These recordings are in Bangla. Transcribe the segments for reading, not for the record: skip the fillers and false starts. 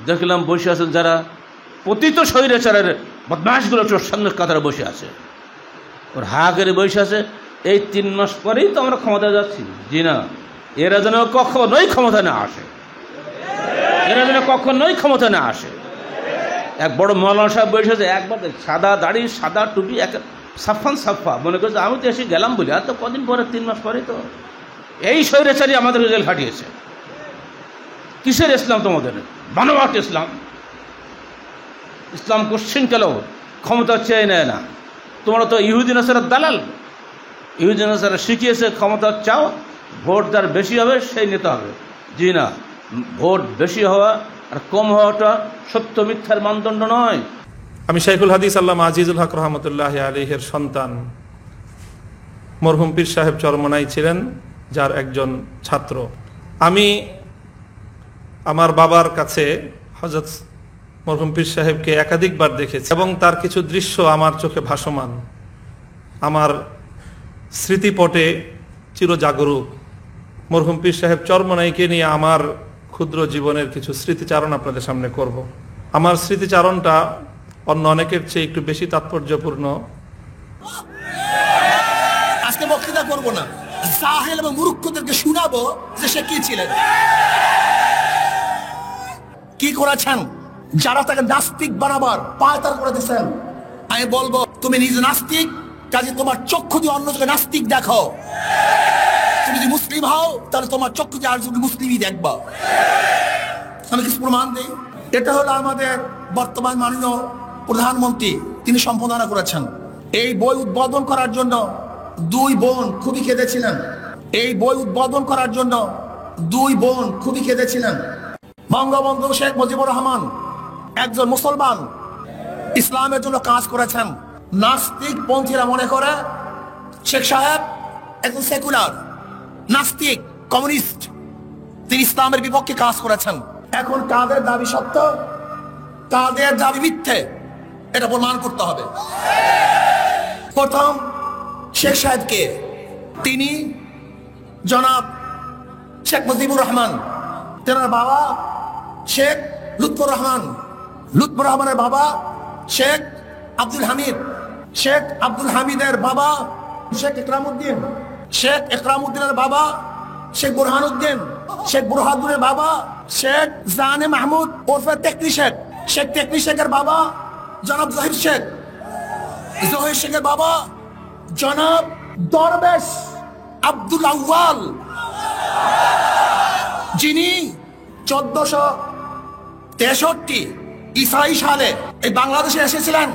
দেখলাম বসে আছেন যারা পতিত স্বৈরাচারের বদমাশগুলো চোর সঙ্গে কাতারে বসে আছে, ওর হা করে বসে আছে। এই 3 মাস পরেই তো আমরা ক্ষমতা যাচ্ছি। জি না, এরা যেন কখনোই ক্ষমতা না আসে, এরা যেন কখনোই ক্ষমতা না আসে। এক বড় মৌলানা সাহেব বসে আছে, একবার সাদা দাড়ি সাদা টুপি, এক সাফান সাফা, মনে করছে আমি তো এসে গেলাম বলি, আর তো কদিন পরে 3 মাস পরে তো এই স্বৈরাচারী আমাদের জেল খাটিয়েছে। কিসের ইসলাম তোমাদের? বানোয়াট ইসলাম। ইসলাম কোশ্চিন কেন ক্ষমতা চেয়ে নেয় না? তোমরা তো ইহুদি নাসারার দালাল। ইহুদি নাসারা শিখিয়েছে ক্ষমতা চাও, ভোট যার বেশি হবে সেই নিতে হবে। জি না, ভোট বেশি হওয়া আর কম হওয়াটা সত্য মিথ্যার মানদণ্ড নয়। আমি শাইখুল হাদিস আল্লামা আজিজুল হক রহমতুল্লাহ আলাইহির সন্তান মরহুম পীর সাহেব চরমনাই ছিলেন, যার একজন ছাত্র। আমি আমার বাবার কাছে হযরত মরহুম পীর সাহেবকে একাধিকবার দেখেছি এবং তার কিছু দৃশ্য আমার চোখে ভাসমান, আমার স্মৃতিপটে চিরজাগরুক। মরহুম পীর সাহেব চরমনাইকে নিয়ে আমার ক্ষুদ্র জীবনের কিছু স্মৃতিচারণ আপনাদের সামনে করব। আমার স্মৃতিচারণটা অন্য অনেকের চেয়ে একটু বেশি তাৎপর্যপূর্ণ। আজকে বক্তৃতা করব না, জাহেল এবং মূর্খদেরকে শোনাবো যে সে কি ছিলেন, কি করেছেন, যারা তাকে নাস্তিক বানাবার পায়তারা করে দিয়েছেন। আমি বলবো তুমি নিজে নাস্তিক, কাজে তোমার চক্ষু দিয়ে অন্যকে নাস্তিক দেখো। তুমি যদি মুসলিম হও তাহলে তোমার চক্ষু দিয়ে আর মুসলিমই দেখবা। আমি কিছু প্রমাণ দিই। এটা হলো আমাদের বর্তমান মাননীয় প্রধানমন্ত্রী, তিনি সম্পাদনা করেছেন। এই বই উদ্বোধন করার জন্য 2 বোন খুবই কেঁদেছিলেন। এই বই উদ্বোধন করার জন্য 2 বোন খুবই কেঁদেছিলেন। বঙ্গবন্ধু শেখ মুজিবুর রহমান একজন মুসলমান, ইসলামের জন্য কাজ করেছেন। নাস্তিক পন্থীরা মনে করে শেখ সাহেব একজন সেকুলার, নাস্তিক, কমিউনিস্ট, তিনি ইসলামের বিপক্ষে কাজ করেছেন। এখন কাদের দাবি সত্য, কাদের দাবি মিথ্যে, এটা প্রমাণ করতে হবে। প্রথম শেখ সাহেবকে, তিনি জনাব শেখ মুজিবুর রহমান, তেনার বাবা শেখ লুৎফর রহমান, লুৎফর রহমানের বাবা শেখ আব্দুল হামিদ, শেখ আব্দুল হামিদের বাবা শেখ ইকরামউদ্দিন, শেখ ইকরামউদ্দিনের বাবা শেখ বুরহানুদ্দিন, শেখ বুরহানুদ্দিনের বাবা শেখ জানে মাহমুদ ওরফে তেকনি শেখ, শেখ তেকনি শেখের বাবা জনাব জহির শেখ, জহির শেখের বাবা জনাব দরবেশ আব্দুল আউয়াল, যিনি 1463 ঈসাই সালে এই বাংলাদেশে এসেছিলেন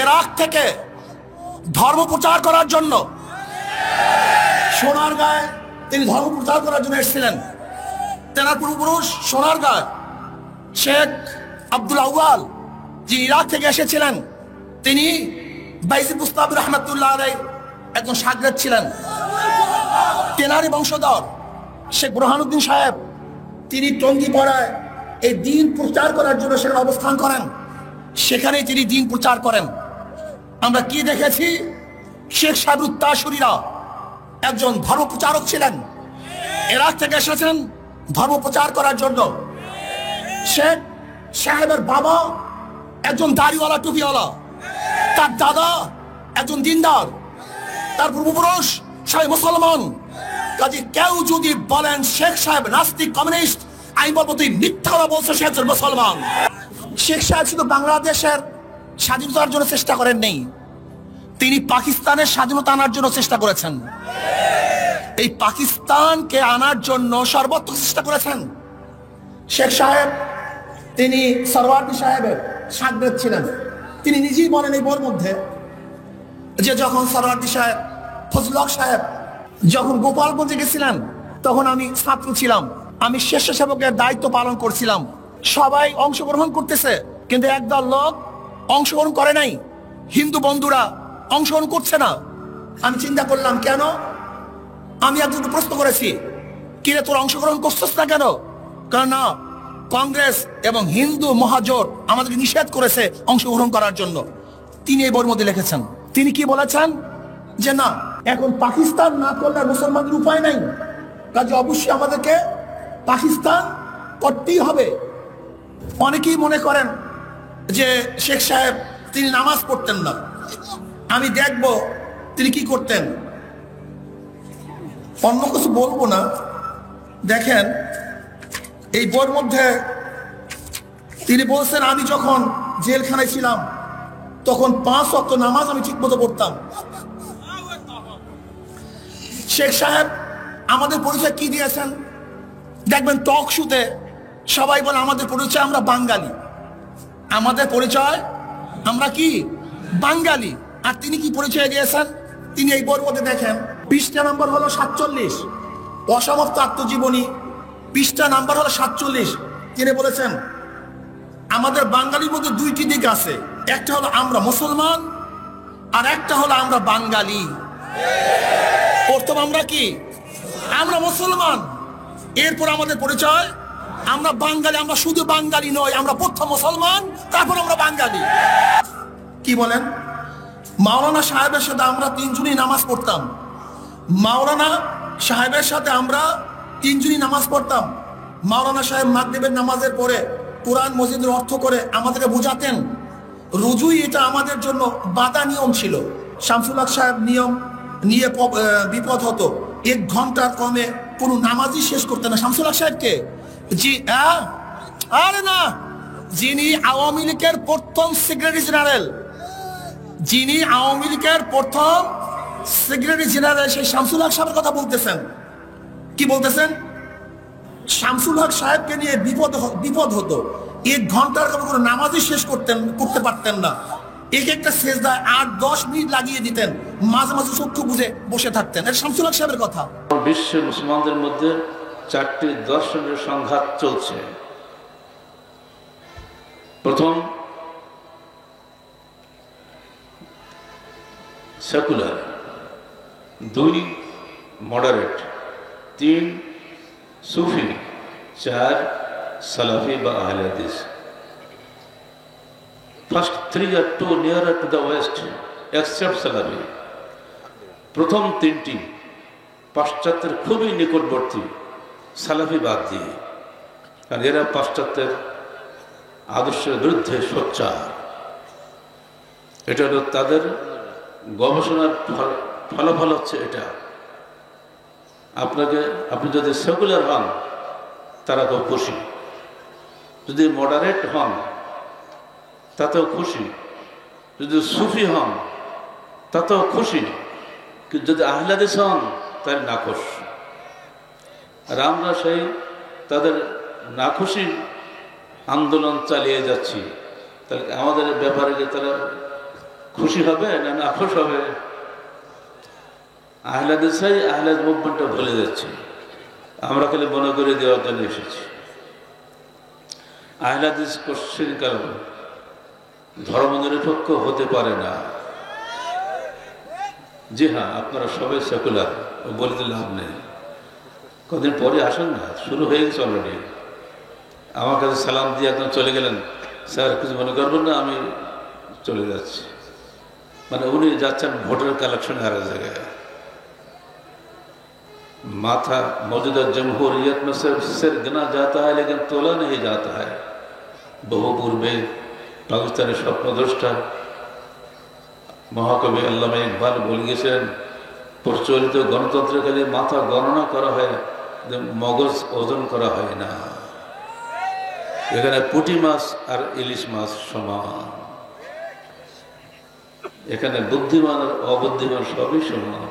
ইরাক থেকে ধর্ম প্রচার করার জন্য। সোনারগাঁয়ে তিনি ধর্ম প্রচার করার জন্য এসেছিলেন। তেনার পূর্বপুরুষ সোনারগাঁয় শেখ আব্দুল আউয়াল, যিনি ইরাক থেকে এসেছিলেন, তিনি বাইজিদ বুস্তামি রহমাতুল্লাহ আলাইহি একজন শাগরেদ ছিলেন। তেনারই বংশধর শেখ বুরহানুদ্দিন সাহেব, তিনি টঙ্গীপাড়ায় এই দ্বীন প্রচার করার জন্য সেখানে অবস্থান করেন। সেখানেই তিনি দ্বীন প্রচার করেন। আমরা কি দেখেছি, শেখ সাহেব উত্তাসুরীরা একজন ধর্ম প্রচারক ছিলেন, ইরাক থেকে এসেছেন ধর্ম প্রচার করার জন্য। শেখ সাহেবের বাবা একজন দাড়িওয়ালা টুপিওয়ালা, তার দাদা একজন দিনদার, তার পূর্বপুরুষ সবাই মুসলমান। কাজে কেউ যদি বলেন শেখ সাহেব নাস্তিক কমিউনিস্ট, আমি বলবো তুই মিথ্যা কথা বলছো, সে একজন মুসলমান। শেখ সাহেব শুধু বাংলাদেশের স্বাধীনতার জন্য চেষ্টা করেন নেই, তিনি পাকিস্তানের স্বাধীনতা আনার জন্য চেষ্টা করেছেন। এই পাকিস্তানকে আনার জন্য সর্বোচ্চ চেষ্টা করেছেন। শেখ সাহেব তিনি সরওয়ার্দী সাহেবের শাগরেদ ছিলেন। তিনি নিজেই বলেন এই বইয়ের মধ্যে যে যখন সরওয়ার্দী সাহেব, ফজলুল হক সাহেব যখন গোপালগঞ্জে গেছিলেন, তখন আমি ছাত্র ছিলাম, আমি স্বেচ্ছাসেবকের দায়িত্ব পালন করছিলাম। সবাই অংশগ্রহণ করতেছে, কিন্তু একদল লোক অংশগ্রহণ করে নাই, হিন্দু বন্ধুরা অংশগ্রহণ করছে না। আমি চিন্তা করলাম কেন। আমি একজনকে প্রশ্ন করেছি, কিরে তোর অংশগ্রহণ করছিস না কেন? কারণ না, কংগ্রেস এবং হিন্দু মহাজোট আমাদেরকে নিষেধ করেছে অংশগ্রহণ করার জন্য। তিনি এই বইয়ের মধ্যে লিখেছেন। তিনি কি বলেছেন যে না, এখন পাকিস্তান না করলে মুসলমানদের উপায় নাই, কাজে অবশ্যই আমাদেরকে পাকিস্তান করতেই হবে। অনেকেই মনে করেন যে শেখ সাহেব তিনি নামাজ পড়তেন না। আমি দেখব তিনি কি করতেন, অন্য কিছু বলবো না। দেখেন এই বইয়ের মধ্যে তিনি বলছেন, আমি যখন জেলখানায় ছিলাম তখন 5 ওয়াক্ত নামাজ আমি ঠিক মতো পড়তাম। শেখ সাহেব আমাদের পরিচয় কি দিয়েছেন দেখবেন, টক শুতে সবাই বলে আমাদের পরিচয় আমরা বাঙালি, আমাদের পরিচয় আমরা কি বাঙালি। আর তিনি কি পরিচয় দিয়েছেন, তিনি এই বইয়ের মধ্যে দেখেন পৃষ্ঠা নাম্বার হলো 47, অসমাপ্ত আত্মজীবনী, পৃষ্ঠা নাম্বার হলো 47। তিনি বলেছেন আমাদের বাঙালির মধ্যে 2টি দিক আছে, একটা হলো আমরা মুসলমান আর একটা হলো আমরা বাঙালি। প্রথম আমরা কি, আমরা মুসলমান, এরপর আমাদের পরিচয় আমরা বাঙালি। আমরা শুধু বাঙালি নয়, আমরা প্রথম মুসলমান, তারপর আমরা বাঙালি। কি বলেন? মাওলানা সাহেবের সাথে আমরা 3 জনই নামাজ পড়তাম। মাওলানা সাহেবের সাথে আমরা 3 জনই নামাজ পড়তাম। মাওলানা সাহেব মাগরিবের নামাজের পরে কোরআন মজিদের অর্থ করে আমাদেরকে বোঝাতেন। রুজুই এটা আমাদের জন্য বাধা নিয়ম ছিল। শামসুল হক সাহেব নিয়ম নিয়ে বিপদ হতো, 1 ঘন্টার কমে কোনো নামাজই শেষ করতেন না। শামসুল হক সাহেবকে আরে না, যিনি আওয়ামী লীগের প্রথম সেক্রেটারি জেনারেল, যিনি আওয়ামী লীগের প্রথম সেক্রেটারি জেনারেল, সেই শামসুল হক সাহেবের কথা বলতেছেন। কি বলতেছেন? শামসুল হক সাহেবকে নিয়ে বিপদ হতো, 1 ঘন্টার কোনো নামাজই শেষ করতে পারতেন না। একটা সেজদায় 8-10 মিনিট লাগিয়ে দিতেন, মাঝে মাঝে চক্ষু বুঝে বসে থাকতেন। এটা শামসুল হক সাহেবের কথা। বিশ্বের মুসলমানদের মধ্যে 4টি দর্শনের সংঘাত চলছে। প্রথম সেকুলার, 2 মডারেট, 3 সুফি, 4 সালাফি বা আহলে হাদিস। First 3 are too nearer to the west except Salafi. প্রথম 3টি পাশ্চাত্যের খুবই নিকটবর্তী, সালাফি বাদ দিয়ে, কারণ এরা পাশ্চাত্যের আদর্শের বিরুদ্ধে সোচ্চার। এটা হলো তাদের গবেষণার ফলাফল হচ্ছে এটা। আপনি যদি সেকুলার হন তারা খুব খুশি, যদি মডারেট হন তাতেও খুশি, যদি সুফি হন তাতেও খুশি, কিন্তু যদি আহলে হাদিস হন তাহলে নাখুশ। আর আমরা সেই তাদের নাখুশি আন্দোলন চালিয়ে যাচ্ছি। তাহলে আমাদের ব্যাপারে যে তারা খুশি হবে না নাখুশ হবে? আহলে হাদিসই আহলে হাদিস মুভমেন্টটা ভুলে যাচ্ছে, আমরা খালি মনে করে দেওয়ার জন্য এসেছি। আহলে হাদিস কোশ্চিন কারণ ধর্মনিরপেক্ষ হতে পারে না। জি হ্যাঁ, আপনারা সবাই সেকুলার, বলে দিলে লাভ নেই। কদিন পরে আসেন না, শুরু হয়ে গেছে অলরেডি। আমার কাছে সালাম দিয়ে একদম চলে গেলেন, স্যার কিছু মনে করবেন না, আমি চলে যাচ্ছি। মানে উনি যাচ্ছেন ভোটের কালেকশন আর এক জায়গায়। माथा मौजूदा जमहूरियत में सिर गिना जाता है लेकिन तोला नहीं जाता है। বহু পূর্বে পাকিস্তানের স্বপ্নদ্রষ্টা মহাকবি আল্লামা ইকবাল বলে গেছেন, প্রচলিত গণতন্ত্রে খালি মাথা গণনা করা হয়, মগজ ওজন করা হয় না। এখানে পুঁটি মাছ আর ইলিশ মাছ সমান, এখানে বুদ্ধিমান আর অবুদ্ধিমান সবই সমান।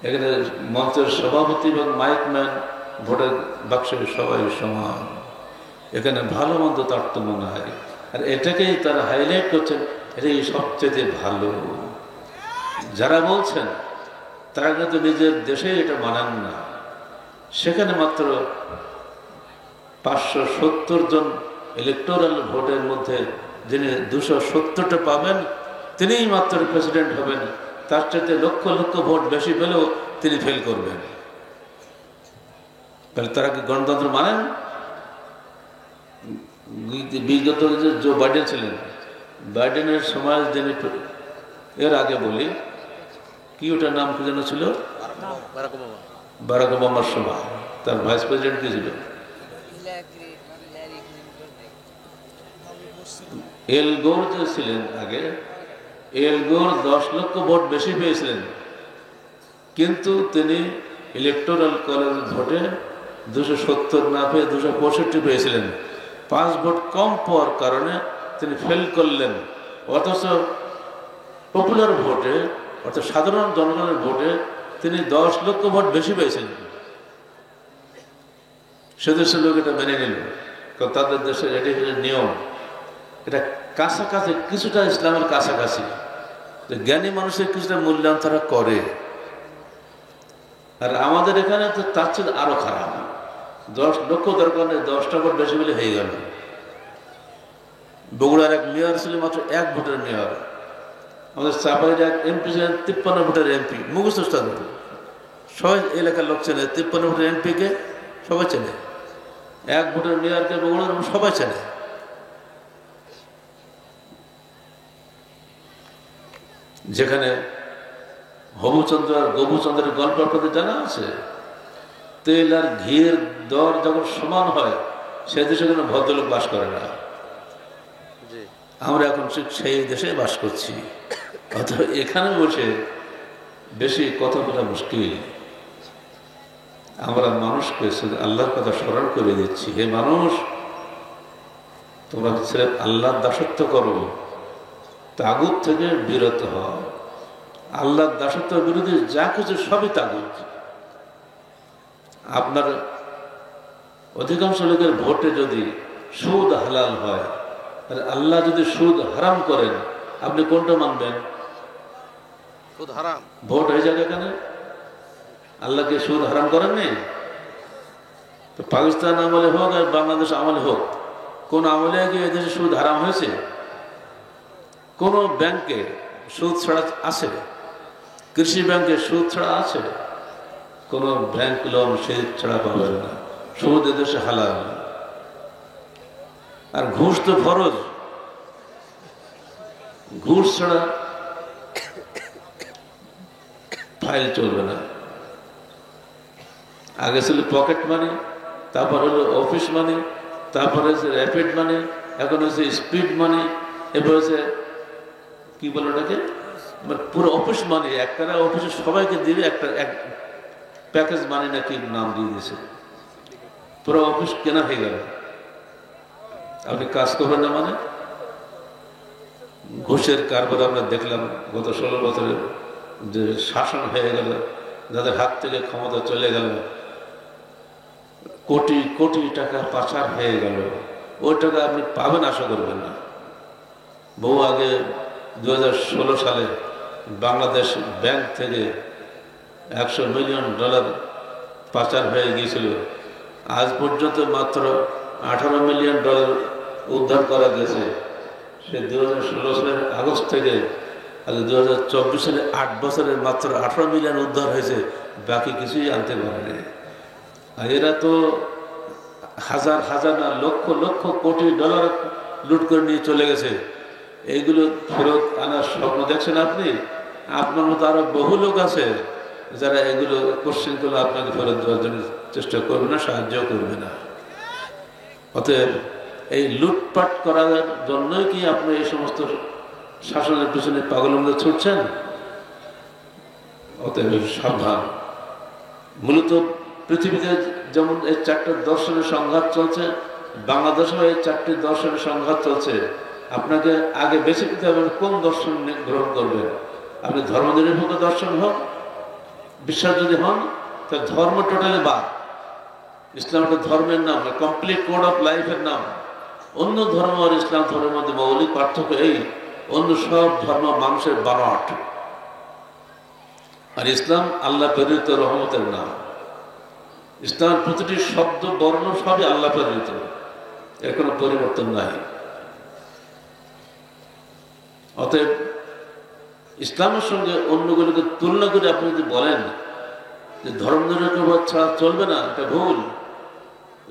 এখানে মঞ্চের সভাপতি এবং মাইকম্যান ভোটের বাক্সে সবাই সমান। এখানে ভালো মন্দ তারতম্য নাই। আর এটাকেই তারা হাইলাইট করছেন, এটাই সবচেয়ে ভালো। যারা বলছেন তারা কিন্তু নিজের দেশে এটা মানান না। সেখানে মাত্র 570 জন ইলেকটোরাল ভোটের মধ্যে যিনি 270টা পাবেন তিনিই মাত্র প্রেসিডেন্ট হবেন। তার চাইতে লক্ষ লক্ষ ভোট বেশি পেলেও তিনি ফেল করবেন। তাহলে তারা কি গণতন্ত্র মানেন? বিগত যে জো বাইডেন ছিলেন, বাইডেনের সময় যিনি, এর আগে বলি কি ওটার নাম কি যেন ছিল, বারাক ওবামার সময় তার ভাইস প্রেসিডেন্ট কি ছিল? এল গোর যে ছিলেন আগে, এল গোর 10 লক্ষ ভোট বেশি পেয়েছিলেন, কিন্তু তিনি ইলেকটোরাল কলেজ ভোটে 270 না পেয়ে 265 পেয়েছিলেন। 5 ভোট কম পাওয়ার কারণে তিনি ফেল করলেন। অথচ পপুলার ভোটে, অর্থাৎ সাধারণ জনগণের ভোটে তিনি 10 লক্ষ ভোট বেশি পেয়েছিলেন। সে দেশের লোক এটা মেনে নিল, কারণ তাদের দেশের এটি হচ্ছে নিয়ম। এটা কাছাকাছি, কিছুটা ইসলামের কাছাকাছি, যে জ্ঞানী মানুষের কিছুটা মূল্যায়ন তারা করে। আর আমাদের এখানে তো তার চেয়ে আরো খারাপ। 10 লক্ষ দরকার নেই, 10টা ভোট বেশি বলে হয়ে গেল। বগুড়ার এক মেয়র ছিল মাত্র 1 ভোটের মেয়র। আমাদের চাপাইয়ের এক এমপি ছিলেন 53 ভোটের এমপি, মুখস্থ তাদের সবাই এলাকার লোক চেনে। 53 ভোটের এমপিকে সবাই চেনে, 1 ভোটের মেয়রকে বগুড়ার সবাই চেনে। যেখানে হবুচন্দ্র আর গবুচন্দ্রের গল্প আপনাদের জানা আছে। তেল আর ঘিয়ের দর যখন সমান হয়, সে দেশে কোনো ভদ্রলোক বাস করে না। আমরা এখন সেই দেশে বাস করছি। অথচ এখানে বসে বেশি কথা বলা মুশকিল। আমরা মানুষকে শুধু আল্লাহর কথা স্মরণ করে দিচ্ছি, হে মানুষ, তোমরা ছেলে আল্লাহর দাসত্ব করো, তাগুত থেকে বিরত হও। আল্লাহর দাসত্ব বিরোধী যা কিছু সবই তাগুত। আপনার অধিকাংশ লোকের ভোটে যদি সুদ হালাল হয়, আর আল্লাহ যদি সুদ হারাম করেন, আপনি কোনটা মানবেন? সুদ হারাম। ভোট হয়ে যাবে এখানে, আল্লাহকে সুদ হারাম করেননি। তো পাকিস্তান আমলে হোক আর বাংলাদেশ আমলে হোক, কোন আমলে কি এদেশে সুদ হারাম হয়েছে? কোন ব্যাংকে সুদ ছাড়া আছে? কৃষি ব্যাংকে সুদ ছাড়া আছে? কোন ব্যাংক লোন সুদ ছাড়া পাবেন না। সুদ এদেশে হালাল। আর ঘুষ তো ফরজ, ঘুষ ছাড়া ফাইল চলবে না। আগে ছিল পকেট মানি, তারপর হলো অফিস মানি, তারপরে হচ্ছে র্যাপিড মানি, এখন হচ্ছে স্পিড মানি, এরপর হচ্ছে কি বলে ওটাকে, পুরো অফিস মানি। একটা অফিসে সবাইকে দিবে একটা এক প্যাকেজ মানি না কি নাম দিয়ে দিয়েছে, পুরো অফিস কেনা হয়ে গেল। আপনি কাজ করবেন না মানে? ঘুষের কারবার আমরা দেখলাম গত 16 বছরের যে শাসন হয়ে গেল, যাদের হাত থেকে ক্ষমতা চলে গেল, কোটি কোটি টাকা পাচার হয়ে গেল। ওই টাকা আপনি পাবেন আশা করবেন না। বহু আগে 2016 সালে বাংলাদেশ ব্যাংক থেকে $100 মিলিয়ন পাচার হয়ে গিয়েছিল। আজ পর্যন্ত মাত্র $18 মিলিয়ন উদ্ধার করা গেছে। সে 2016 সালের আগস্ট থেকে আজ 2024 সালে 8 বছরের মাত্র $18 মিলিয়ন উদ্ধার হয়েছে, বাকি কিছুই আনতে পারেনি। আর এরা তো হাজার হাজার না লক্ষ লক্ষ কোটি ডলার লুট করে নিয়ে চলে গেছে। এইগুলো ফেরত আনার স্বপ্ন দেখছেন আপনি? আপনার মতো আরো বহু লোক আছে যারা এগুলো কোশ্চেন করলে আপনাকে ফেরত দেওয়ার জন্য চেষ্টা করবে না, সাহায্য করবে না। অতএব এই লুটপাট করার জন্যই কি আপনি এই সমস্ত শাসনের পিছনে পাগলের মধ্যে ছুটছেন? অতএব সাবধান। মূলত পৃথিবীতে যেমন এই 4টা দর্শনের সংঘাত চলছে, বাংলাদেশেও এই 4টি দর্শনের সংঘাত চলছে। আপনাকে আগে বেছে নিতে হবে কোন দর্শন গ্রহণ করবেন। আপনি ধর্মনিরপেক্ষ দর্শন হোক, বিশ্বাস যদি হন, তাহলে ধর্ম টোটালি বাদ। ইসলাম একটা ধর্মের নাম, কমপ্লিট কোড অফ লাইফের নাম। অন্য ধর্ম আর ইসলাম ধর্মের মধ্যে মৌলিক পার্থক্য এই, অন্য সব ধর্ম মানুষের বানাট, আর ইসলাম আল্লাহ প্রেরিত রহমতের নাম। ইসলামের প্রতিটি শব্দ বর্ণ সবই আল্লাহ প্রেরিত, এর কোনো পরিবর্তন নাই। অতএব ইসলামের সঙ্গে অন্যগুলোকে তুলনা করে আপনি যদি বলেন যে ধর্মনিরপেক্ষ ছাড়া চলবে না, এটা ভুল।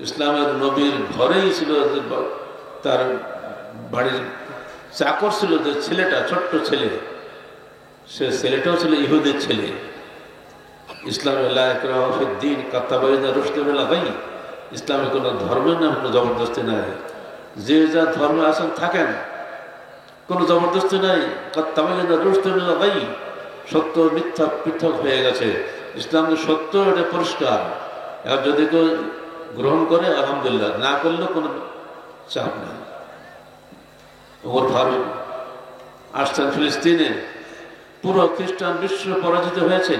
ইসলামের নবীর ঘরেই ছিল যে তার বাড়ির চাকর ছিল যে ছেলেটা, ছোট্ট ছেলে, সে ছেলেটাও ছিল ইহুদের ছেলে। ইসলামের দিন কাত্তাবাইনা রুশদুল্লাহ ভাই, ইসলামের কোনো ধর্মের নাম কোনো জবরদস্তি নাই। যে যা ধর্মে আছেন থাকেন, কোনো জবরদস্তি নাই। ভাই সত্য মিথ্যা পৃথক হয়ে গেছে। ইসলামের সত্য এটা পরিষ্কার। আর যদি কেউ গ্রহণ করে আলহামদুলিল্লাহ, না করলেও কোনো চাপ নেই। ওমর ফারুক আসছেন ফিলিস্তিনে, পুরো খ্রিস্টান বিশ্ব পরাজিত হয়েছে।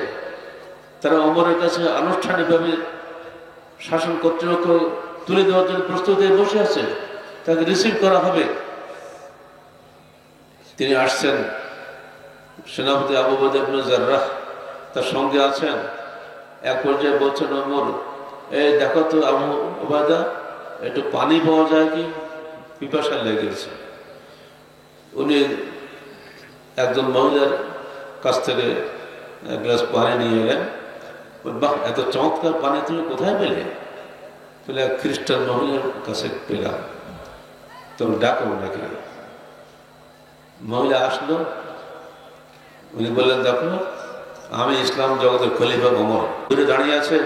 তারা ওমরের কাছে আনুষ্ঠানিকভাবে শাসন কর্তৃপক্ষ তুলে দেওয়ার জন্য প্রস্তুত হয়ে বসে আছে, তাকে রিসিভ করা হবে। তিনি আসছেন, সেনাপতি আবু বকর ইবনে জাররাহ তার সঙ্গে আছেন। এক পর্যায়ে বলছেন ওমর, এই দেখো তো আবু ওবায়দা, একটু পানি পাওয়া যায় কি, পিপাসা লেগেছে। উনি একজন মহিলার কাছ থেকে এক গ্লাস পানি নিয়ে এলেন। বাহ, এত চমৎকার পানি তুমি কোথায় পেলে? বলে এক খ্রিস্টান মহিলার কাছে পেলাম। তুমি ডাকো নাকি? মহিলা আসলো, উনি বললেন, দেখো আমি ইসলাম জগতের খলিফা ওমর, ঘুরে দাঁড়িয়ে আছে,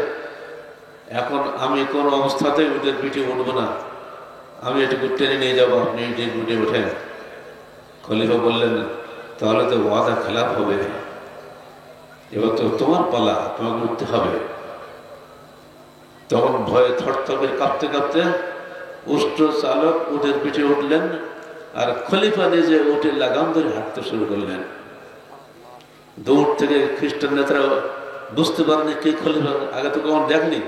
এখন আমি কোন অবস্থাতেই উটের পিঠে উঠবো না, আমি এটুকু টেনে নিয়ে যাবো, আপনি উঠে ওঠেন। খলিফা বললেন, তাহলে তো ওয়াদা খেলাফ হবে, এবার তো তোমার পালা, তোমাকে উঠতে হবে। তখন ভয়ে থরথর কাঁপতে কাঁপতে উষ্ট্র চালক উটের পিঠে উঠলেন, আর খলিফা নিজে উটের লাগাম ধরে হাঁটতে শুরু করলেন। দূর থেকে খ্রিস্টান নেতারা বুঝতে পারেনি কে খলিফা, আগে তো কখন দেখনি।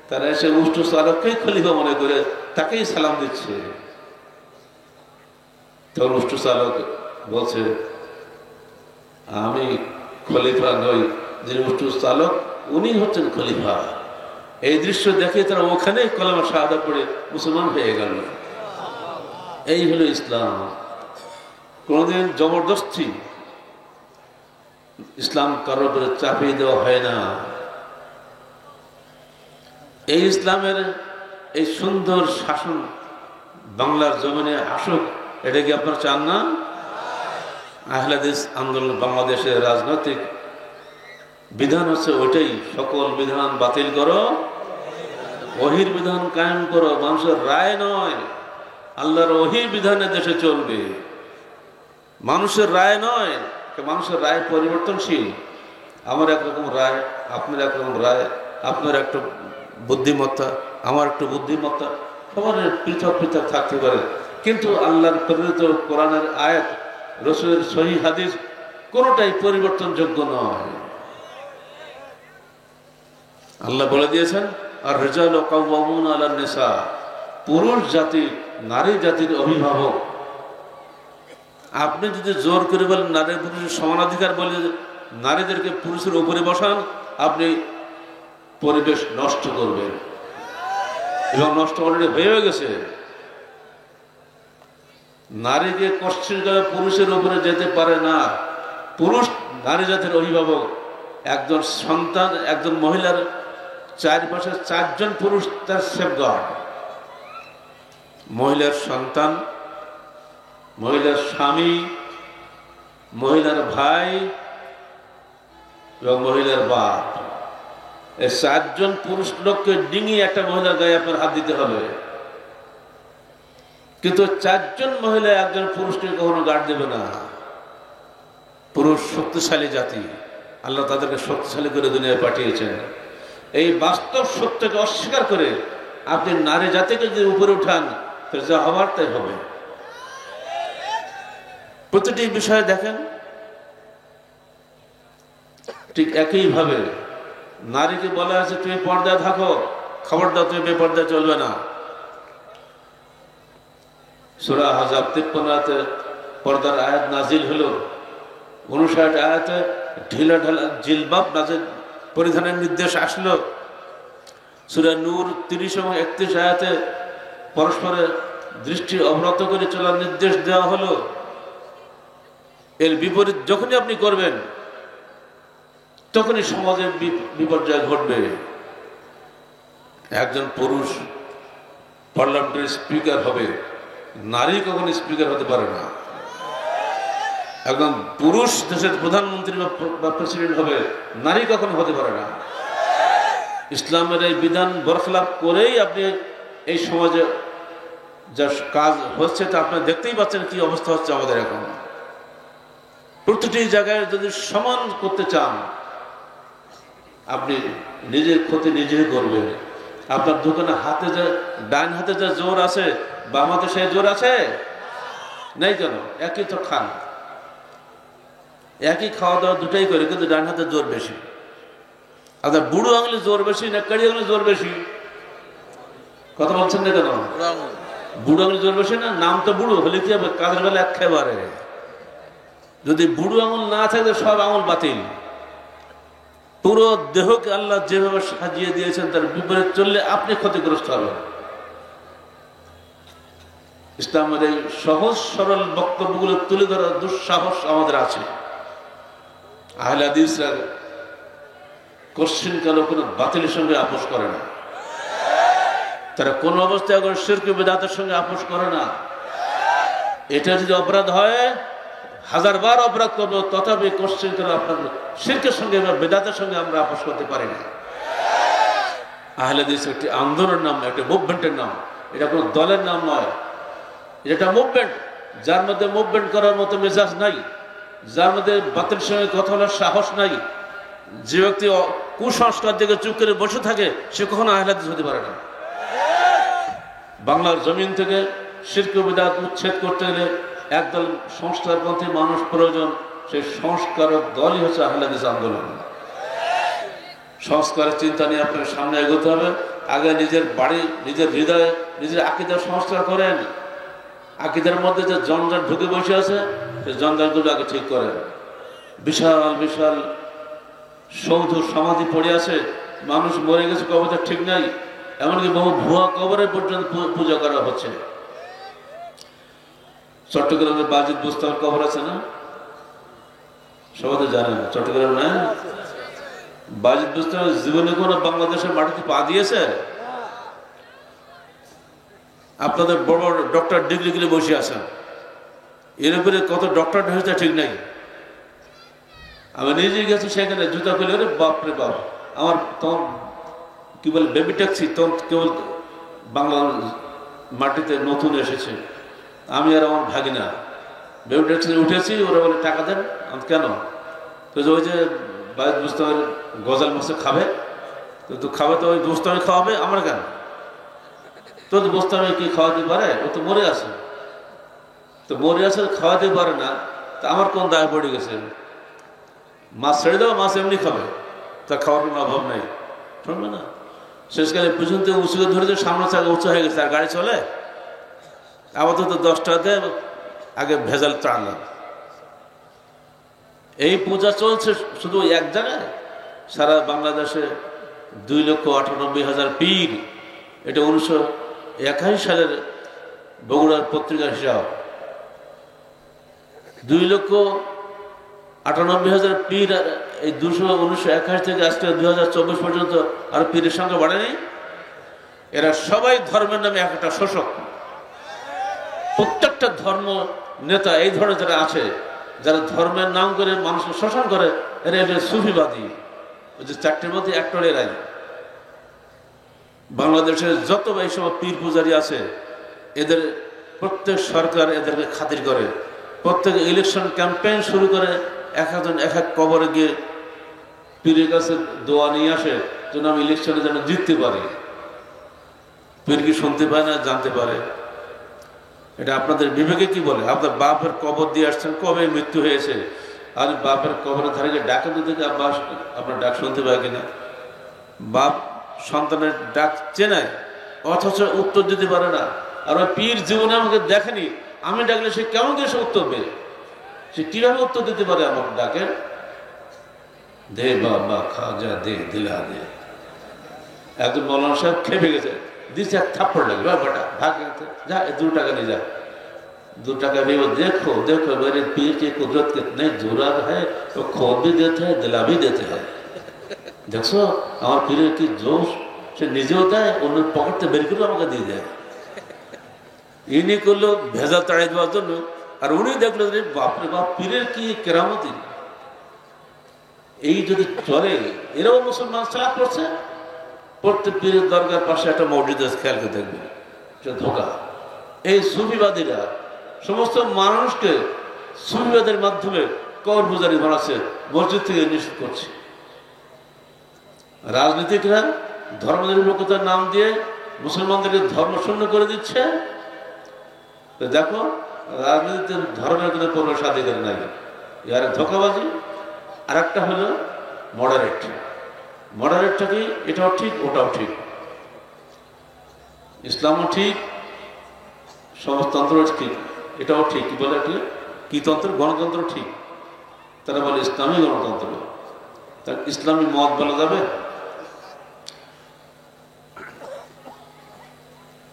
তারা এসে উষ্ট্র চালককেই খলিফা মনে করে তাকেই সালাম দিচ্ছে। তখন উষ্ট্র চালক বলছে, আমি খলিফা নই, যিনি উষ্ট্র চালক উনি হচ্ছেন খলিফা। এই দৃশ্য দেখে তারা ওখানেই কলেমা শাহাদাত পড়ে মুসলমান হয়ে গেল। এই হলো ইসলাম। কোনদিন জবরদস্তি ইসলাম কারোর উপরে চাপিয়ে দেওয়া হয় না। এই ইসলামের এই সুন্দর শাসন বাংলার জমিনে আসুক, এটা কি আপনারা চান না? আহলে হাদিস আন্দোলন বাংলাদেশের রাজনৈতিক বিধান হচ্ছে ওইটাই, সকল বিধান বাতিল করো, ওহির বিধান কায়েম করো। মানুষের রায় নয়, আল্লাহর ওহির বিধানে দেশে চলবে, মানুষের রায় নয়। মানুষের রায় পরিবর্তনশীল। আমার একরকম রায়, আপনার একরকম রায়, আপনার একটা বুদ্ধিমত্তা, আমার একটু বুদ্ধিমত্তা, সবার পৃথক পৃথক থাকতে পারে, কিন্তু আল্লাহর প্রেরিত কোরআনের আয়াত, রাসূলের সহিহ হাদিস কোনোটাই পরিবর্তনযোগ্য নয়। আল্লাহ বলে দিয়েছেন, আর রিজালু কাওয়ামুনা আলান নিসা, পুরুষ জাতি নারী জাতির অভিভাবক। আপনি যদি জোর করে বলেন নারী পুরুষের সমানাধিকার বলে নারীদেরকে পুরুষের উপরে বসান, আপনি পরিবেশ নষ্ট করবেন, এবং নষ্ট অলরেডি হয়ে গেছে। নারীকে কষ্টের দ্বারা পুরুষের উপরে যেতে পারে না। পুরুষ নারী জাতির অভিভাবক। একজন সন্তান, একজন মহিলার চারপাশে চারজন পুরুষ তার সেফগার্ড। মহিলার সন্তান, মহিলার স্বামী, মহিলার ভাই এবং মহিলার বাপ। এই চারজন পুরুষ লোককে ডিঙিয়ে একটা মহিলার গায়ে আপনার হাত দিতে হবে। কিন্তু চারজন মহিলা একজন পুরুষকে কখনো গার্ড দেবে না। পুরুষ শক্তিশালী জাতি, আল্লাহ তাদেরকে শক্তিশালী করে দুনিয়ায় পাঠিয়েছেন। এই বাস্তব সত্যকে অস্বীকার করে আপনি নারী জাতিকে যদি উপরে উঠান, তাহলে যা হবার তাই হবে। প্রতিটি বিষয়ে দেখেন, ঠিক একইভাবে নারীকে বলা আছে তুমি পর্দায় থাকো, খবরদার তুমি বেপর্দায় চলবে না। সূরা আহজাব 53-তে পর্দার আয়াত নাজিল হলো। 59 আয়াতে ঢিলা ঢালা জিলবাব নাজিল পরিধানের নির্দেশ আসলো। সূরা নূর 30 এবং 31 আয়াতে পরস্পরের দৃষ্টি অবনত করে চলার নির্দেশ দেওয়া হলো। এর বিপরীত যখনই আপনি করবেন, তখনই সমাজের বিপর্যয় ঘটবে। একজন পুরুষ পার্লামেন্টের স্পিকার হবে, নারী কখনো স্পিকার হতে পারে না। একজন পুরুষ দেশের প্রধানমন্ত্রী বা প্রেসিডেন্ট হবে, নারী কখনো হতে পারে না। ইসলামের এই বিধান বরখলাপ করেই আপনি এই সমাজে যা কাজ হচ্ছে তা আপনারা দেখতেই পাচ্ছেন কি অবস্থা হচ্ছে আমাদের এখন। প্রতিটি জায়গায় যদি সমান করতে চান, আপনি নিজের ক্ষতি নিজেই করবেন। আপনার দোকানে হাতে যে ডান হাতে যে জোর আছে, বাম হাতে সেই জোর আছে নেই কেন? একই তো খান, একই খাওয়া দাওয়া দুটাই করে, কিন্তু ডান হাতে জোর বেশি। আপনার বুড়ো আঙুলে জোর বেশি না কাড়ি আঙুলে জোর বেশি? কথা বলছেন না কেন? বুড়ো আঙুলে জোর বেশি না? নাম তো বুড়ো, হলে কি হবে? কাজের বেলা একেবারে যদি বুড়ো আঙুল না থাকে সব আঙুল বাতিল। পুরো দেহকে আল্লাহ যেভাবে সাজিয়ে দিয়েছেন তার বিপরীত চললে আপনি ক্ষতিগ্রস্ত হবেন। ইসলামের এই সহজ সরল বক্তব্যগুলো তুলে ধরার দুঃসাহস আমাদের আছে। আহলে হাদিসরা কোশ্চিন কালো কোনো বাতিলের সঙ্গে আপোষ করে না, তারা কোন অবস্থায় শিরক বিদআতের সঙ্গে আপোষ করে না। এটা যদি অপরাধ হয়, 1000বার অপরাধ করবো, তথাপি কোশ্চিন কালো আপনার শিরকের সঙ্গে বা বিদআতের সঙ্গে আমরা আপোষ করতে পারি না। আহলে হাদিস একটি আন্দোলনের নাম, একটা মুভমেন্টের নাম, এটা কোনো দলের নাম নয়। এটা মুভমেন্ট, যার মধ্যে মুভমেন্ট করার মতো মেজাজ নাই, যার মধ্যে বাতিলের সঙ্গে কথা বলার সাহস নাই। যে ব্যক্তি কুসংস্কার দিকে চুপ করে বসে থাকে, সে কখনো আহলে হাদিস হতে পারে না। বাংলার জমিন থেকে শিরক বিদআত উচ্ছেদ করতে গেলে একদল সংস্কারপন্থী মানুষ প্রয়োজন। সেই সংস্কারক দলই হচ্ছে আহলে হাদিস আন্দোলন। সংস্কারের চিন্তা নিয়ে আপনাকে সামনে এগোতে হবে। আগে নিজের বাড়ি, নিজের হৃদয়ে, নিজের আকীদার সংস্কার করেন। আকীদার মধ্যে যে জঞ্জাল ঢুকে বসে আছে, সেই জঞ্জালগুলো আগে ঠিক করেন। বিশাল বিশাল সৌধ সমাধি পড়ে আছে, মানুষ মরে গেছে, কবরটা ঠিক নাই, এমনকি বহু ভুয়া কবরে পর্যন্ত পূজা করা হচ্ছে। চট্টগ্রামের বাজিদ বুস্তার কবর আছে না? সবাই তো জানেন চট্টগ্রাম না? বাজিদ বুস্তার জীবনে কোনো বাংলাদেশের মাটিতে পা দিয়েছে? আপনাদের বড় বড় ডক্টর ডিগ্রি গুলো বসে আছেন, এর উপরে কত ডক্টর হয়েছে ঠিক নাই। আমি নিজে গেছি সেখানে, জুতা খুলে, ওরে বাপরে বাপ, আমার তখন কি বলে বেবি ট্যাক্সি, তখন কেবল বাংলার মাটিতে নতুন এসেছে, আমি আর আমার ভাগিনা বেবি ট্যাক্সি উঠেছি। ওরা বলে টাকা দেন। কেন? তো ওই যে বাইরে বুঝতে গজাল মাছে খাবে, তো খাবে, তো ওই বুঝতে খাওয়াবে, আমার কেন? তো বুঝতে কি খাওয়াতে পারে? ও তো মরে আছে, তো মরে আছে, খাওয়াতে পারে না, তা আমার কোন দায় পড়ে গেছে? মাছ ছেড়ে দেওয়া, মাছ এমনি খাবে, তা খাওয়ার কোনো অভাব নেই, শুনবে না? শেষকালে পিছন থেকে উঁচুকে ধরেছে, সামনে চাকা উঁচু হয়ে গেছে, আর গাড়ি চলে। আপাতত 10 টাকাতে আগে ভেজাল টানলাম। এই পূজা চলছে শুধু এক জায়গায়, সারা বাংলাদেশে 2,98,000 পীর। এটা 1981 সালের বগুড়ার পত্রিকার হিসাব। 2,98,000 পীর। এই 1981 থেকে আজকে 2024 পর্যন্ত আর পীরের সংখ্যা বাড়েনি। এরা সবাই ধর্মের নামে একটা শোষক। প্রত্যেকটা ধর্ম নেতা এই ধরনের যারা আছে, যারা ধর্মের নাম করে মানুষকে শোষণ করে, এরা সুফিবাদী। ওই যে 4টের মধ্যে একটার এরাই। বাংলাদেশের যত এইসব পীর পূজারী আছে, এদের প্রত্যেক সরকার এদেরকে খাতির করে। প্রত্যেক ইলেকশন ক্যাম্পেইন শুরু করে, একজন এক এক কবরে গিয়ে পীরের কাছে দোয়া নিয়ে আসে, যেন আমি ইলেকশনে যেন জিততে পারি। পীর কি শুনতে পায় না? জানতে পারে। এটা আপনাদের বিবেকে কি বলে? আপনার বাপের কবর দিয়ে আসছেন, কবে মৃত্যু হয়েছে, আর বাপের কবরের ধারে গিয়ে ডাকে দিতে, আপনার ডাক শুনতে পায় কিনা? বাপ সন্তানের ডাক চেনায়, অথচ উত্তর দিতে পারে না। আর ওই পীর জীবনে আমাকে দেখেনি, আমি ডাকলে সে কেমন করে সে উত্তর দেবে? সে কিভাবে উত্তর দিতে পারে আমার ডাকে? দে বাবা খাজা দে, দিলা দে। একজন মৌলানা সাহেব খেপে গেছে, দিচ্ছে এক থাপ্পড় লাগবে, বাবাটা ভাগ যা, 2 টাকা নিয়ে যা। 2 টাকা भी वो देखो देखो मेरे पीर की कुदरत कितने जोरात है, वो खोद भी देते हैं, दिला भी देते हैं। দেখছো আমার পীরের কি জোশ, সে নিজেও দেয়, অন্য পকেটে বের করে আমাকে দিয়ে দেয়। ইনি করলো ভেজাল তাড়াই দেওয়ার জন্য, আর উনি দেখলো বাপরে বাপ, পীরের কি কেরামতি। এই যদি চলে, এরাও মুসলমান চালাক করছে। প্রত্যেক পীরের দরগার পাশে একটা মসজিদ আছে, খেয়াল করে দেখবে, সে ধোকা। এই সুফিবাদীরা সমস্ত মানুষকে সুফিবাদের মাধ্যমে কবর পূজারী বানাচ্ছে, মসজিদ থেকে নিষেধ করছে। রাজনীতিকরা ধর্মনিরপেক্ষতার নাম দিয়ে মুসলমানদেরকে ধর্ম শূন্য করে দিচ্ছে। তো দেখো, রাজনীতিতে ধর্মের কোনো প্রবেশাধিকার নাই, ইয়ার ধোঁকাবাজি। আর একটা হলো মডারেট। মডারেটটা কি? এটাও ঠিক, ওটাও ঠিক, ইসলামও ঠিক, সমাজতন্ত্র ঠিক, এটাও ঠিক। কি বলে এটি? কি তন্ত্র? গণতন্ত্র ঠিক। তারা বলে ইসলামী গণতন্ত্র। তার ইসলামী মত বলা যাবে?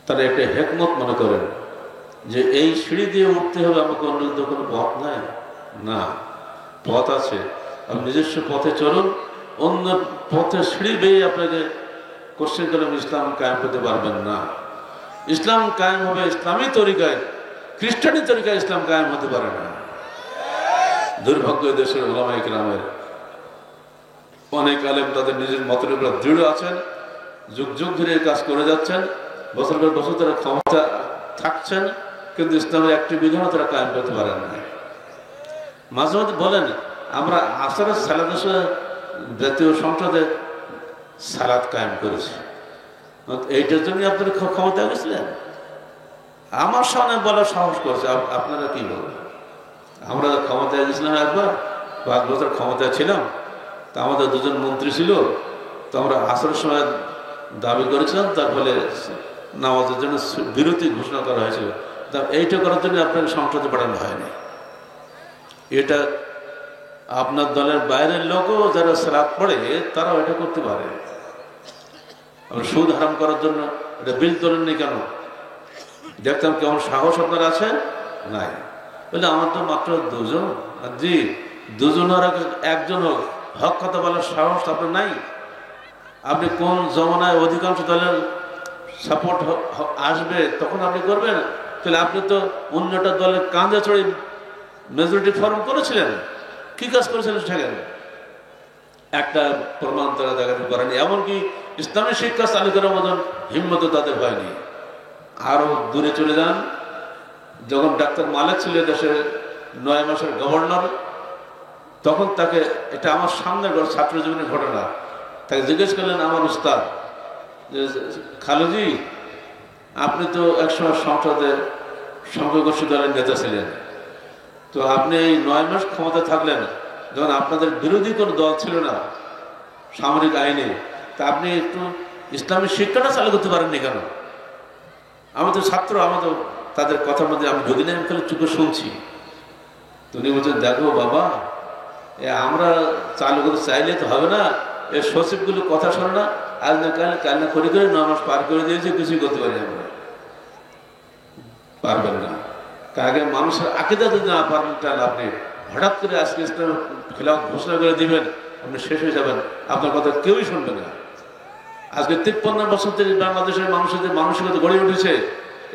তারা একটা হেকমত মনে করেন যে এই সিঁড়ি দিয়ে উঠতে হবে, আমাকে অন্য কোনো পথ নাই। না, পথ আছে। আপনি নিজস্ব পথে চলুন, অন্য পথে সিঁড়ি বেয়ে আপনাকে কোশ্চেন করলে ইসলাম কায়েম করতে পারবেন না। ইসলাম কায়েম হবে ইসলামী তরিকায়, খ্রিস্টানি তরিকায় ইসলাম কায়েম হতে পারে না। দুর্ভাগ্য দেশের ওলামায়ে কেরামের অনেক আলেম তাদের নিজের মতের উপর দৃঢ় আছেন, যুগ যুগ ধরে কাজ করে যাচ্ছেন, বছর পর বছর তারা ক্ষমতা থাকছেন, কিন্তু ইসলামের একটি বিধানও তারা কায়েম করতে পারেন না। মাঝে মাঝে বলেন, আমরা আসরের সালাদ জাতীয় সংসদে সালাদ কায়েম করেছি, এইটার জন্য আপনারা ক্ষমতা গেছিলেন? আমার সামনে বলার সাহস করছে, আপনারা কি বলবেন? আমরা ক্ষমতায় গেছিলাম একবার, 5 বছর ক্ষমতায় ছিলাম, তা আমাদের 2জন মন্ত্রী ছিল, তো আমরা আসরের সময় দাবি করেছিলাম, তার ফলে নামাজের জন্য বিরতি ঘোষণা করা হয়েছিল। তা এইটা করার জন্য আপনাকে সংসদে পাঠানো হয়নি। এটা আপনার দলের বাইরের লোকও যারা সালাত পড়ে তারাও এটা করতে পারে। সুদ হারাম করার জন্য এটা বিল তোলেননি কেন? দেখতাম কেমন সাহস আপনার আছে? নাই। বলে আমার তো মাত্র 2জন। জি, 2জন আর একজন হোক, হক কথা বলার সাহস আপনার নাই? আপনি কোন জমানায় অধিকাংশ দলের সাপোর্ট আসবে তখন আপনি করবেন? তাহলে আপনি তো অন্যটা দলের কাঁধে চড়ে মেজরিটি ফর্ম করেছিলেন। কি কাজ করেছিলেন সেখানে? একটা প্রমাণ তারা দেখাতে পারেনি। এমনকি ইসলামী শিক্ষা চালু করার মতন হিম্মত তাদের হয়নি। আরো দূরে চলে যান, যখন ডাক্তার মালিক ছিল দেশের 9 মাসের গভর্নর, তখন তাকে, এটা আমার সামনের ছাত্র জীবনের ঘটনা, তাকে জিজ্ঞেস করলেন আমার উস্তাদ যে, খালুজি আপনি তো একসময় সংসদের সংখ্যাগরিষ্ঠ দলের নেতা ছিলেন, তো আপনি এই 9 মাস ক্ষমতা থাকলেন, যখন আপনাদের বিরোধী কোনো দল ছিল না সামরিক আইনে, তা আপনি একটু ইসলামী শিক্ষাটা চালু করতে পারেননি কেন? আমাদের ছাত্র, আমাদের তাদের কথার মধ্যে আমি যদি না, আমি খালি চুপে শুনছি। তুমি বলছেন, দেখো বাবা, আমরা চালু করতে চাইলে তো হবে না, এর সচিবগুলো কথা শোনে না, আজ না কাল না করে 9 মাস পার করে দিয়েছে, কিছুই করতে পারি আমরা। পারবেন না। আগে মানুষের আকীদা যদি না পারেন, তাহলে আপনি হঠাৎ করে আজকে ইসলাম খেলাফত ঘোষণা করে দিবেন, আপনি শেষ হয়ে যাবেন, আপনার কথা কেউই শুনবে না। আজকে 53 বছর থেকে বাংলাদেশের মানুষের যে মানসিকতা গড়ে উঠেছে,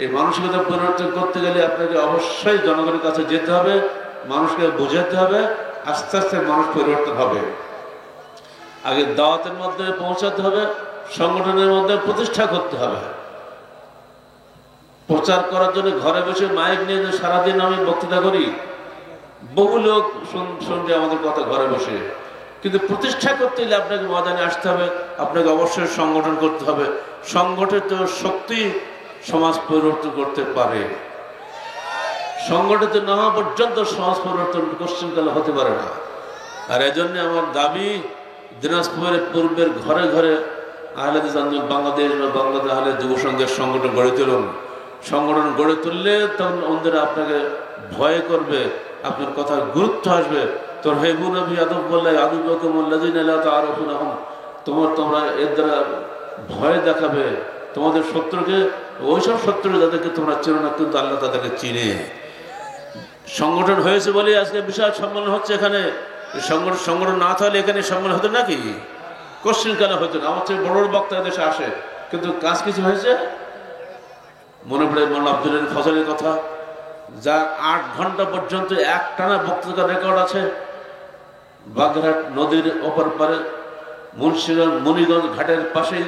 এই মানসিকতা পরিবর্তন করতে গেলে আপনাকে অবশ্যই জনগণের কাছে যেতে হবে, মানুষকে বোঝাতে হবে, আস্তে আস্তে মানুষ পরিবর্তন হবে। আগে দাওয়াতের মাধ্যমে পৌঁছাতে হবে, সংগঠনের মধ্যে প্রতিষ্ঠা করতে হবে। প্রচার করার জন্য ঘরে বসে মাইক নিয়ে যে সারাদিন আমি বক্তৃতা করি, বহু লোক শুনবে আমাদের কথা ঘরে বসে, কিন্তু প্রতিষ্ঠা করতে হলে আপনাকে ময়দানে আসতে হবে, আপনাকে অবশ্যই সংগঠন করতে হবে। সংগঠিত শক্তি সমাজ পরিবর্তন করতে পারে। সংগঠিত না হওয়া পর্যন্ত সমাজ পরিবর্তন কোশ্চেনকালে হতে পারে না। আর এজন্য আমার দাবি, দিনাজপুরের পূর্বের ঘরে ঘরে আহলে হাদিস আন্দোলন বাংলাদেশ বা বাংলাদেশ আহলে যুব সংঘের সংগঠন গড়ে তুলুন। সংগঠন গড়ে তুললে তখন অন্যরা আপনাকে ভয় করবে, আপনার কথার গুরুত্ব আসবে। তোর হেবু নবী আদব বললে তোমরা এর দ্বারা ভয় দেখাবে তোমাদের শত্রুকে, ওইসব শত্রু যাদেরকে তোমরা চেনো না, কিন্তু আল্লাহ তাদেরকে চিনে। সংগঠন হয়েছে বলে আজকে বিশাল সম্মেলন হচ্ছে এখানে। সংগঠন না থাকলে এখানে সম্মেলন হতো নাকি? কোশ্চেন কেন হতো না? আমার চেয়ে বড় বড় বক্তা দেশে আসে, কিন্তু কাজ কিছু হয়েছে? মনে পড়ে মোল্লা আব্দুল ফজলের কথা, যার 8 ঘন্টা পর্যন্ত একটানা বক্তৃতার রেকর্ড আছে। বাগেরহাট নদীর ওপর পারে মুন্সিগঞ্জ মণিগঞ্জ ঘাটের পাশেই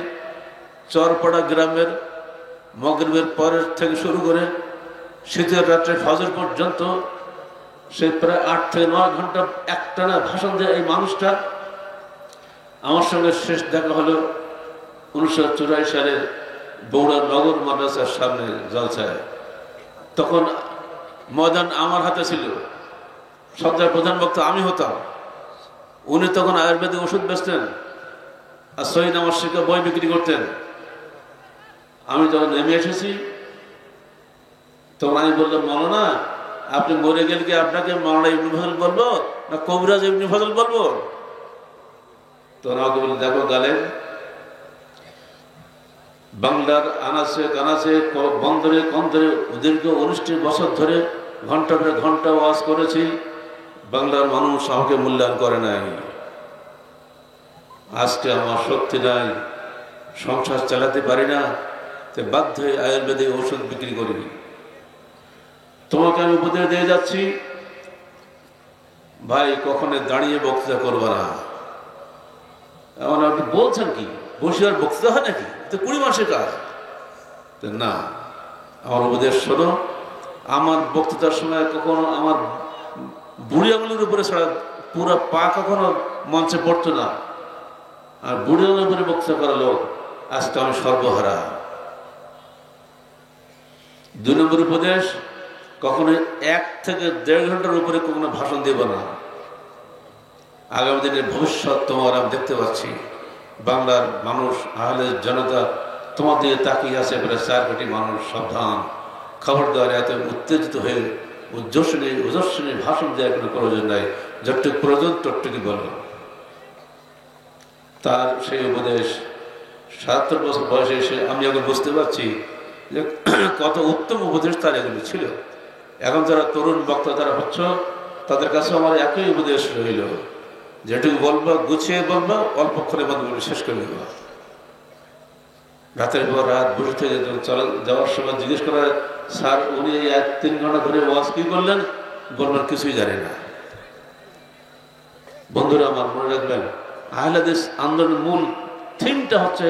চরপাড়া গ্রামের মগরিবের পরের থেকে শুরু করে শীতের রাত্রে ফজর পর্যন্ত সে প্রায় 8 থেকে 9 ঘন্টা একটানা ভাষণ দেয়। এই মানুষটা আমার সঙ্গে শেষ দেখা হলো 1984 সালে বগুড়া নগর মাদ্রাসার সামনে জলসায়। তখন ময়দান আমার হাতে ছিল, সবচেয়ে প্রধান বক্তা আমি হতাম। উনি তখন আয়ুর্বেদিক ওষুধ বেচতেন আর সহিদ আমার শিক্ষা বই বিক্রি করতেন। আমি যখন নেমে এসেছি তখন আমি বললাম, মৌলানা আপনি মরে গেলে কি আপনাকে মৌলানা ইবনে ফজল বলবো না কবিরাজ ইবনে ফজল বলবো? তখন আমাকে বললেন, দেখো গালেন, বাংলার আনাচে কানাচে বন্দরে কন্দরে দীর্ঘ 19 বছর ধরে ঘন্টা পরে ঘন্টা ওয়াজ করেছি, বাংলার মানুষ আমাকে মূল্যায়ন করে নাই। আজকে আমার শক্তি নাই, সংসার চালাতে পারি না, তো বাধ্য হয়ে আয়ুর্বেদিক ওষুধ বিক্রি করি। তোমাকে আমি উপদেশ দিয়ে যাচ্ছি, ভাই কখনো দাঁড়িয়ে বক্তৃতা করবা না। এমন আপনি বলছেন কি, বসে আর বক্তৃতা হয় নাকি? তো 20 মাসের কাজ না। আমার উপদেশ শোনো, আমার বক্তৃতার সময় কখনো আমার বুড়ি আঙুলের উপরে ছাড়া পুরো পা কখনো মঞ্চে পড়তো না। আর বুড়ি আঙুলের উপরে বক্তৃতা করা লোক আজকে আমি সর্বহারা। 2 নম্বর উপদেশ, কখনো 1 থেকে 1.5 ঘন্টার উপরে কখনো ভাষণ দেব না। আগামী দিনের ভবিষ্যৎ তোমার আমি দেখতে পাচ্ছি। বাংলার মানুষ, আহলে জনতা তোমার দিকে তাকিয়ে আছে বলে 4 কোটি মানুষ। সাবধান, খবরদার এত উত্তেজিত হয়ে ওজস্বিনী ভাষণ দেওয়ার কোনো প্রয়োজন নাই। যতটুকু প্রয়োজন ততটুকু বলো। তার সেই উপদেশ 77 বছর বয়সে এসে আমি এখন বুঝতে পারছি যে কত উত্তম উপদেশ তার এগুলো ছিল। এখন যারা তরুণ বক্তা তারা হচ্ছ, তাদের কাছে আমার একই উপদেশ রইল, যেটুকু বলবা গুছিয়ে বলবা, অল্পক্ষণের মধ্যে শেষ করে দেবা। রাতের পর রাত বসে থেকে যাওয়ার সময় জিজ্ঞেস করা, স্যার উনি 1-3 ঘন্টা ধরে ওয়াজ কি করলেন? বলবেন কিছুই জানি না। বন্ধুরা আমার, মনে রাখবেন, আহলে হাদিস আন্দোলনের মূল থিমটা হচ্ছে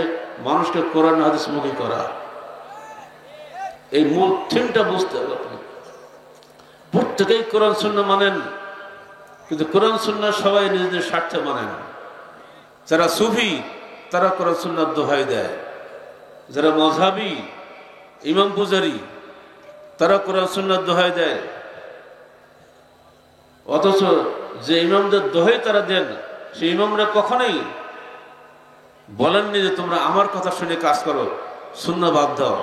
মানুষকে কোরআন হাদিস মুখী করা। এই মূল থিমটা বুঝতে হবে। প্রত্যেকেই কোরআন সুন্নাহ মানেন, কিন্তু কোরআন সুন্নাহ সবাই নিজেদের স্বার্থে মানেন। যারা সুফি তারা কোরআন সুন্নাহর দোহাই দেয়, যারা মযহাবী ইমাম পূজারী তারা কোরআন সুন্নাহর দোহাই দেয়। অথচ যে ইমামদের দোহাই তারা দেন, সেই ইমামরা কখনোই বলেননি যে তোমরা আমার কথা শুনে কাজ করো, সুন্নাহ বাদ দাও।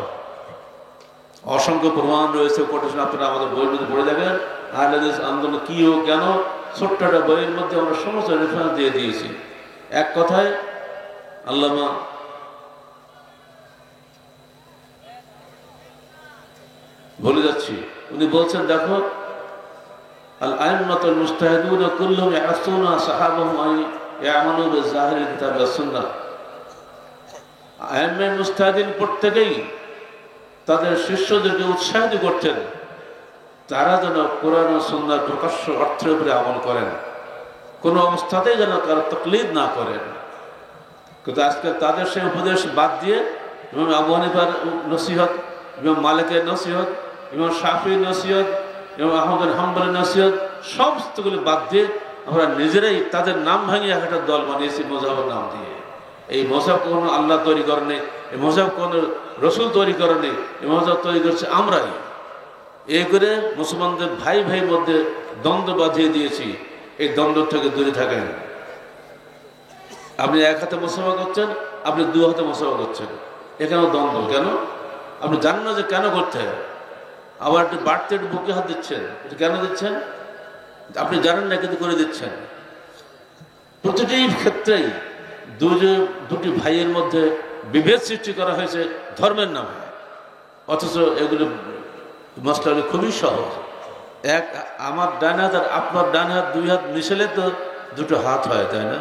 অসংখ্য প্রমাণ রয়েছে, কোটেশন আপনারা আমাদের বইয়ের মধ্যে পড়ে দেখেন। আহলে হাদিস আন্দোলন কি ও কেন, ছোট্ট একটা বইয়ের মধ্যে আমরা সমস্ত রেফারেন্স দিয়ে দিয়েছি। এক কথায় আল্লামা বলে যাচ্ছি, উনি বলছেন, দেখো আল আইম্মাতুল মুজতাহিদুনা কুল্লুহুম ইয়াহসুনা সাহাবাহুম আন ইয়ামালু বিযাহিরিল কিতাব ওয়াস সুন্নাহ। আইম্মায়ে মুজতাহিদিন প্রত্যেকেই তাদের শিষ্যদেরকে উৎসাহিত করতেন তারা যেন কোরআন ও সুন্নাহর প্রকাশ্য অর্থের উপরে আমল করেন, কোনো অবস্থাতেই যেন কারো তাকলিদ না করেন। কিন্তু আজকে তাদের সেই উপদেশ বাদ দিয়ে ইমাম আবু হানিফার নসিহত, ইমাম মালিকের নসিহত, ইমাম শাফির নসিহত, ইমাম আহমদ হাম্বলের নসিহত, সমস্তগুলো বাদ দিয়ে আমরা নিজেরাই তাদের নাম ভাঙিয়ে একটা দল বানিয়েছি মযহাবের নাম দিয়ে। এই মযহাব কোনো আল্লাহ তৈরি করেনি, এই মযহাব কোনো রসুল তৈরি করেনি, এই মযহাব তৈরি করছে আমরাই। এই করে মুসলমানদের ভাই ভাইয়ের মধ্যে দ্বন্দ্ব বাঁধিয়ে দিয়েছি। এই দ্বন্দ্ব থেকে দূরে থাকেন। আপনি 1 হাতে মুসাফা করছেন, আপনি 2 হাতে মুসাফা করছেন, এখানেও দ্বন্দ্ব কেন? আপনি জানেন না যে কেন করতে হয়। আবার একটু বাড়তে একটু বুকে হাত দিচ্ছেন, এটা কেন দিচ্ছেন? আপনি জানেন না কিন্তু করে দিচ্ছেন। প্রতিটি ক্ষেত্রেই দুটি ভাইয়ের মধ্যে বিভেদ সৃষ্টি করা হয়েছে ধর্মের নামে। অথচ এগুলো মশলা খুবই সহজ। আমার ডান হাত আর আপনার ডান হাত 2 হাত মিশালে তো 2টো হাত হয়, তাই না?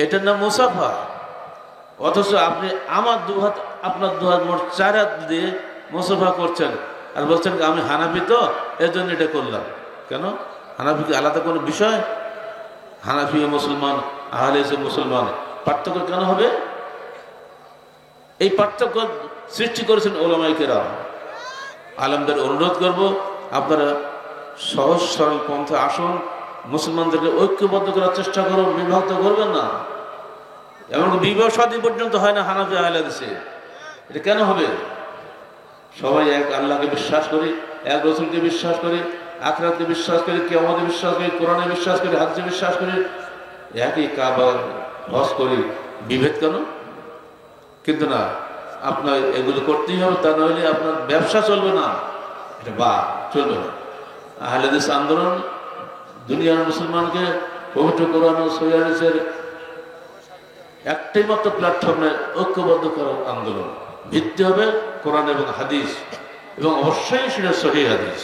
এটার নাম মুসাফা। অথচ আপনি আমার 2 হাত আপনার 2 হাত মোট 4 হাত দিয়ে মুসাফা করছেন আর বলছেন আমি হানাফি তো এর জন্য এটা করলাম। কেন? হানাফি কি আলাদা কোনো বিষয়? হানাফি মুসলমান, আহলে হাদিস মুসলমান, পার্থক্য কেন হবে? এই পার্থক্য সৃষ্টি করেছেন উলামায়ে কেরাম। আলেমদের অনুরোধ করব, আপনারা সহজ সরল পন্থা আসুন, মুসলমানদেরকে ঐক্যবদ্ধ করার চেষ্টা করুন, বিভক্ত করবেন না। এমনকি বিবাহ শাদী পর্যন্ত হয় না হানাফি আহলে হাদিসে। এটা কেন হবে? সবাই এক আল্লাহকে বিশ্বাস করি, এক রসুলকে বিশ্বাস করি, আখিরাতকে বিশ্বাস করি, কিয়ামতে বিশ্বাস করি, কোরআনে বিশ্বাস করি, হাদিসে বিশ্বাস করি, একই কাবা হজ করি, বিভেদ কেন? কিন্তু না, আপনার এগুলো করতেই হবে, তা নইলে আপনার ব্যবসা চলবে না, এটা চলবে না। আহলে হাদিস আন্দোলন দুনিয়ার মুসলমানকে পবিত্র কোরআন ও সহিহ হাদিসের একটাই মাত্র প্ল্যাটফর্মে ঐক্যবদ্ধ করার আন্দোলন। ভিত্তি হবে কোরআন এবং হাদিস, এবং অবশ্যই সেটা সহিহ হাদিস।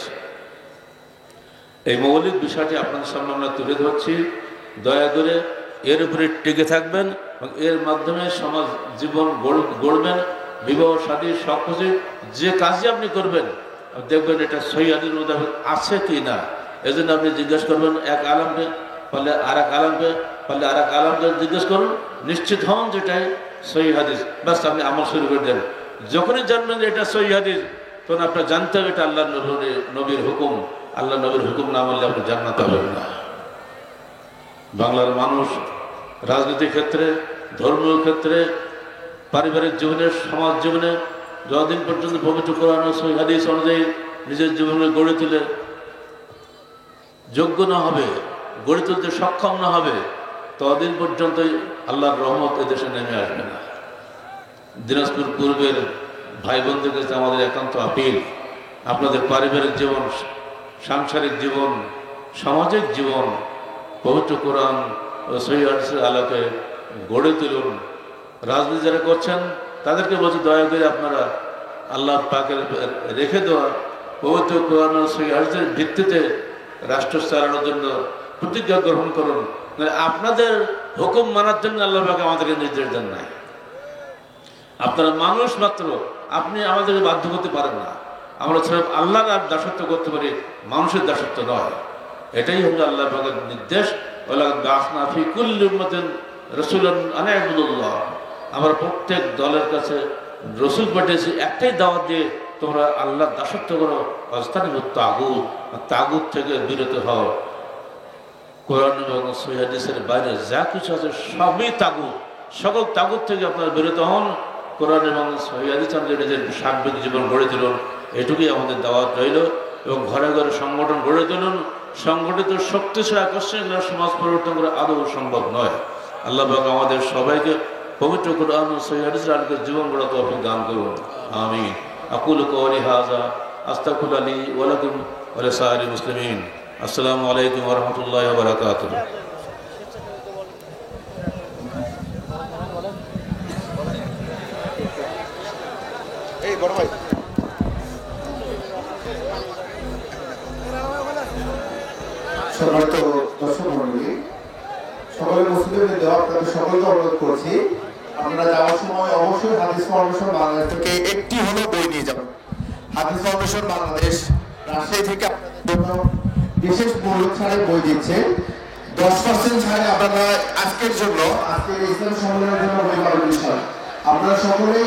এই মৌলিক বিষয়টি আপনাদের সামনে আমরা তুলে ধরছি। দয়া করে এর উপরে টিকে থাকবেন এবং এর মাধ্যমে সমাজ জীবন গড়বেন। বিবাহ শাদী সব কিছু যে কাজই আপনি করবেন দেখবেন এটা সহিহ হাদিস মোতাবেক আছে কি না। এজন্য আপনি জিজ্ঞেস করবেন এক আলেমকে, পারলে আর এক আলেমকে, পারলে আর এক আলেমকে জিজ্ঞেস করুন, নিশ্চিত হন যেটাই সহিহ হাদিস, ব্যাস আপনি আমল শুরু করে দেন। যখনই জানবেন যে এটা সহিহ হাদিস, তখন আপনার জানতে হবে এটা আল্লাহ নবীর হুকুম। আল্লাহ নবীর হুকুম না মানলে আপনি জান্নাত পাবেন না। বাংলার মানুষ রাজনীতির ক্ষেত্রে, ধর্মীয় ক্ষেত্রে, পারিবারিক জীবনে, সমাজ জীবনে যতদিন পর্যন্ত পবিত্র কোরআন ও সহিহ হাদিস অনুযায়ী নিজের জীবনে গড়ে তুলে যোগ্য না হবে, গড়ে তুলতে সক্ষম না হবে, ততদিন পর্যন্তই আল্লাহর রহমত এদেশে নেমে আসবে না। দিনাজপুর পূর্বের ভাই বোনদের কাছে আমাদের একান্ত আপিল, আপনাদের পারিবারিক জীবন, সাংসারিক জীবন, সামাজিক জীবন পবিত্র কোরআন ও সহিহ হাদিসের আলোকে গড়ে তুলুন। রাজনীতি যারা করছেন তাদেরকে বলছি, দয়া করে আপনারা আল্লাহ পাকের রেখে দেওয়া পবিত্র কোরআন ও সহিহ হাদিসের ভিত্তিতে রাষ্ট্র চালানোর জন্য প্রতিজ্ঞা গ্রহণ করুন। আপনাদের হুকুম মানার জন্য আল্লাহ পাক আমাদেরকে নির্দেশ দেন নাই। আপনারা মানুষ মাত্র, আপনি আমাদেরকে বাধ্য করতে পারেন না। আমরা সির্ফ আল্লাহর দাসত্ব করতে পারি, মানুষের দাসত্ব নয়। এটাই হলো আল্লাহ পাকের নির্দেশ। আমরা প্রত্যেক দলের কাছে রসুল পাঠিয়েছি একটাই দাওয়াত দিয়ে, তোমরা আল্লাহর দাসত্ব করো, তাগুত থেকে বিরত হও। কোরআন এবং সহিহ হাদিসের বাইরে যা কিছু আছে সবই তাগুত। সকল তাগুত থেকে আপনারা বিরত হন। কোরআন এবং সহিহ হাদিস আমাদের নিজের সার্বিক জীবন গড়ে তুলুন, এটুকুই আমাদের দাওয়াত রইল। এবং ঘরে ঘরে সংগঠন গড়ে তুলুন। সংগঠিত শক্তি ছাড়া কোশ্চেন সমাজ পরিবর্তন করা আদৌ সম্ভব নয়। আল্লাহ পাক আমাদের সবাইকে পবিত্র কোরআন ও সহিহ হাদিসের আলোকে জীবন গড়া তৌফিক দান করুন। আমিন। আকুলু কওলি হাযা আস্তাগফিরুল্লাহ লি ওয়া লাকুম ওয়া লিসাইরিল মুসলিমিন। আসসালামু আলাইকুম ওয়া রাহমাতুল্লাহি ওয়া বারাকাতুহু। এই বড় ভাই, সম্মানিত দর্শক মণ্ডলী, সকলের মুসলিমদের দেওয়া আপনাদের সকলকে অনুরোধ করছি, আপনারা যাওয়ার সময় অবশ্যই হাদিস ফাউন্ডেশন বাংলাদেশ থেকে একটি হলো বই নিয়ে যাবেন। হাদিস ফাউন্ডেশন বাংলাদেশ রাজশাহী থেকে আপনাদের জন্য বিশেষ মূল্য ছাড়ে বই দিচ্ছে। 10% ছাড়ে আপনারা আজকের জন্য, আজকের ইসলাম সম্মেলনের জন্য বই পাবেন। আপনারা সকলেই